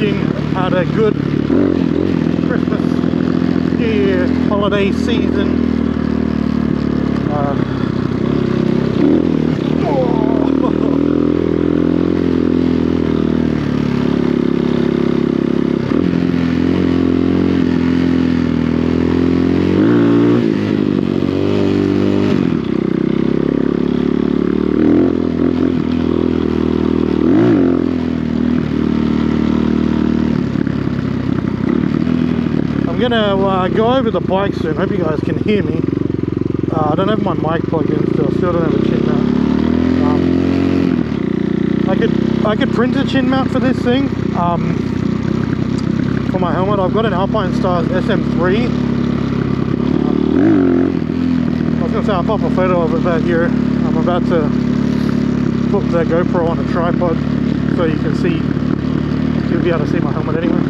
wishing had a good Christmas, New Year, holiday season. I'm gonna go over the bike soon. Hope you guys can hear me. I don't have my mic plugged in still don't have a chin mount. I could print a chin mount for this thing. For my helmet, I've got an Alpine Stars SM3. I was gonna say I'll pop a photo of it back here. I'm about to put the GoPro on a tripod so you can see. You'll be able to see my helmet anyway.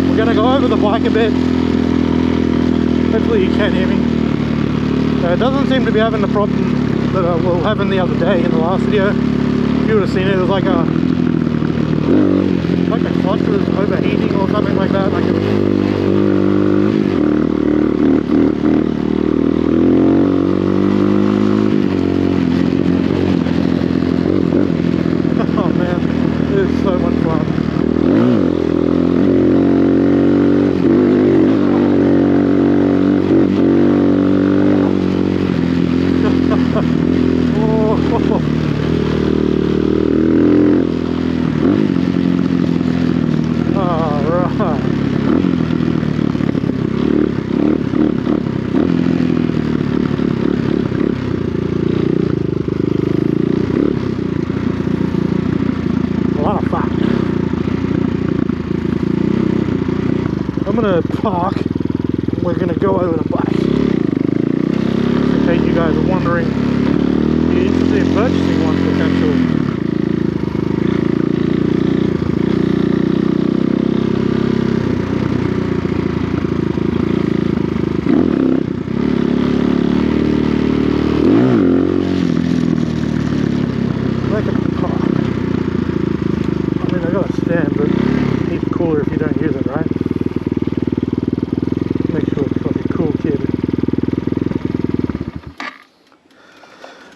We're gonna go over the bike a bit. Hopefully you can hear me. It doesn't seem to be having the problem that we were having the other day in the last video. If you would have seen it, it was like a clutch was overheating or something like that. Like oh man, it is so much fun. I'm gonna park and we're gonna go over the bike. In case you guys are wondering, you're interested in purchasing one potentially. Like a park. I mean, I got a stand, but it's even cooler if you don't use it, right?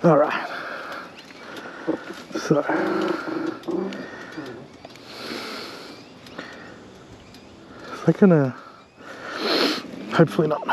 Alright, so if I can, hopefully not.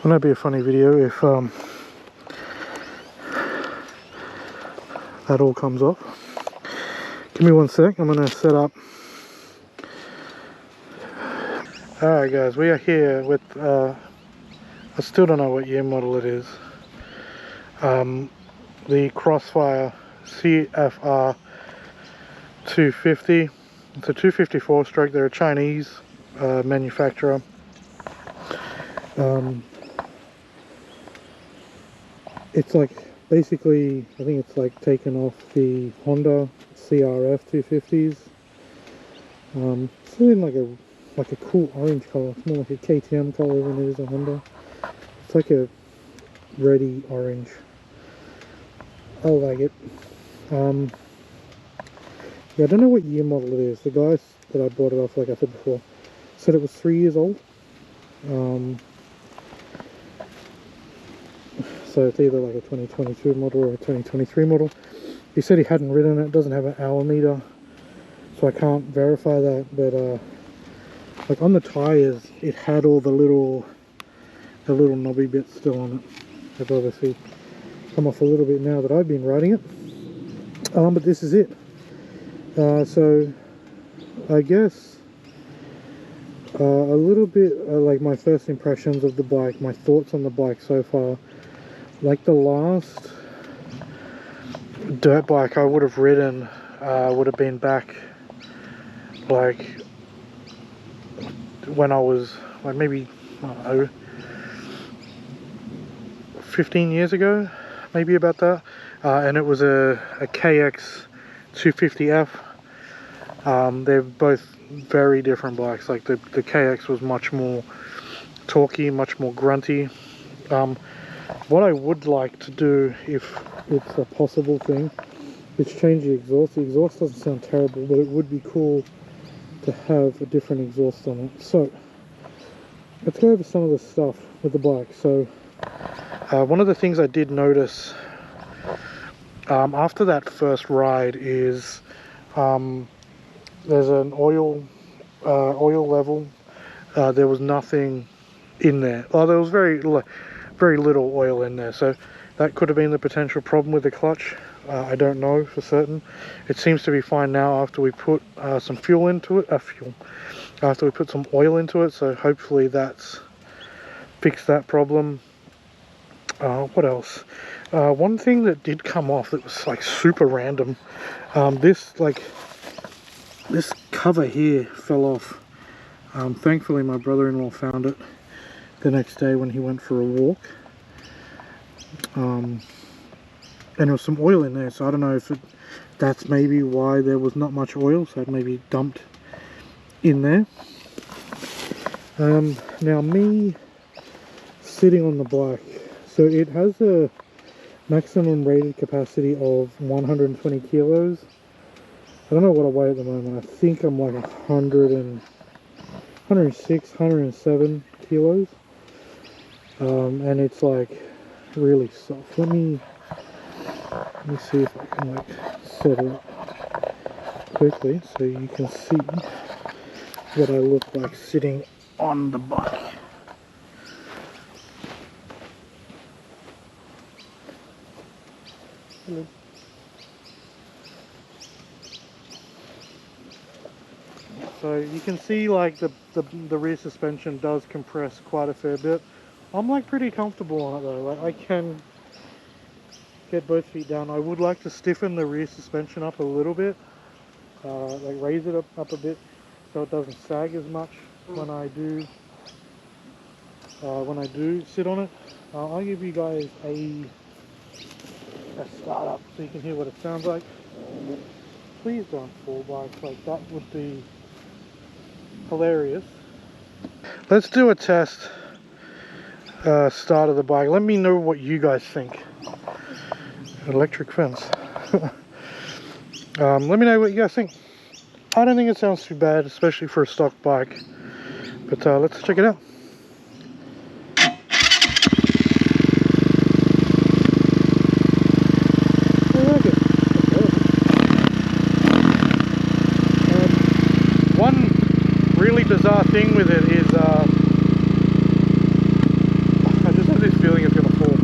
Wouldn't that be a funny video if that all comes off? Give me one sec, I'm gonna set up. Alright guys, we are here with, I still don't know what year model it is. The Crossfire CFR250. It's a 254 stroke, they're a Chinese manufacturer. It's like, basically, I think it's like taken off the Honda CRF 250s. It's in like a cool orange color. It's more like a KTM color than it is a Honda. It's like a reddy orange. I like it. Yeah, I don't know what year model it is. The guys that I bought it off, like I said before, said it was 3 years old. So it's either like a 2022 model or a 2023 model. He said he hadn't ridden it. It doesn't have an hour meter, so I can't verify that, but like on the tires it had all the little knobby bits still on it. They've obviously come off a little bit now that I've been riding it, but this is it. So I guess a little bit like my first impressions of the bike, my thoughts on the bike so far. Like the last dirt bike I would have ridden would have been back like when I was like maybe, I don't know, 15 years ago, maybe about that. and it was a KX 250F. They're both very different bikes. Like the KX was much more torquey, much more grunty. What I would like to do, if it's a possible thing, is change the exhaust. The exhaust doesn't sound terrible, but it would be cool to have a different exhaust on it. So let's go over some of the stuff with the bike. So one of the things I did notice after that first ride is there's an oil level. There was nothing in there. Oh, there was very little oil in there, so that could have been the potential problem with the clutch. I don't know for certain. It seems to be fine now after we put some fuel into it. After we put some oil into it, so hopefully that's fixed that problem. What else? One thing that did come off that was like super random. This cover here fell off. Thankfully my brother-in-law found it the next day when he went for a walk. And there was some oil in there, so I don't know if that's maybe why there was not much oil, so it maybe dumped in there. Now me sitting on the bike, so it has a maximum rated capacity of 120 kilos. I don't know what I weigh at the moment. I think I'm like 106, 107 kilos. And it's like really soft. Let me see if I can like set it up quickly so you can see what I look like sitting on the bike. Hello. So you can see like the rear suspension does compress quite a fair bit. I'm like pretty comfortable on it though. Like I can get both feet down. I would like to stiffen the rear suspension up a little bit, like raise it up a bit so it doesn't sag as much when I do sit on it. I'll give you guys a start up so you can hear what it sounds like. Please don't fall bikes, like that would be hilarious. Let's do a test start of the bike. Let me know what you guys think. Electric fence. Let me know what you guys think. I don't think it sounds too bad, especially for a stock bike, but let's check it out. I like it. One really bizarre thing with it is I just have this feeling it's gonna fall.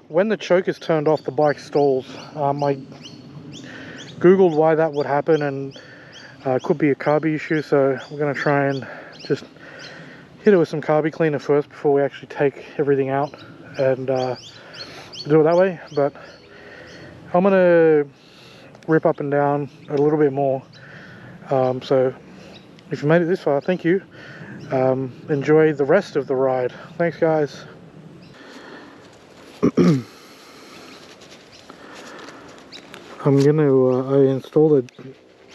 When the choke is turned off, the bike stalls. I googled why that would happen, and it could be a carby issue, so we're going to try and just hit it with some carby cleaner first before we actually take everything out and do it that way. But I'm going to rip up and down a little bit more. So if you made it this far, thank you. Enjoy the rest of the ride. Thanks guys. I'm gonna I installed a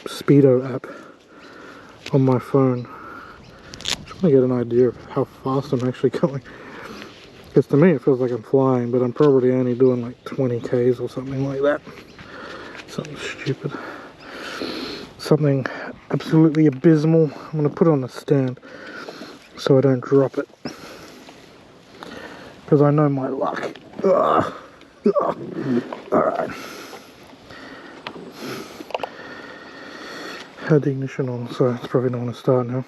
Speedo app on my phone. Just want to get an idea of how fast I'm actually going. Because to me it feels like I'm flying, but I'm probably only doing like 20 Ks or something like that. Something stupid. Something absolutely abysmal. I'm gonna put it on a stand so I don't drop it. Because I know my luck. Alright. Had the ignition on, so it's probably not going to start now.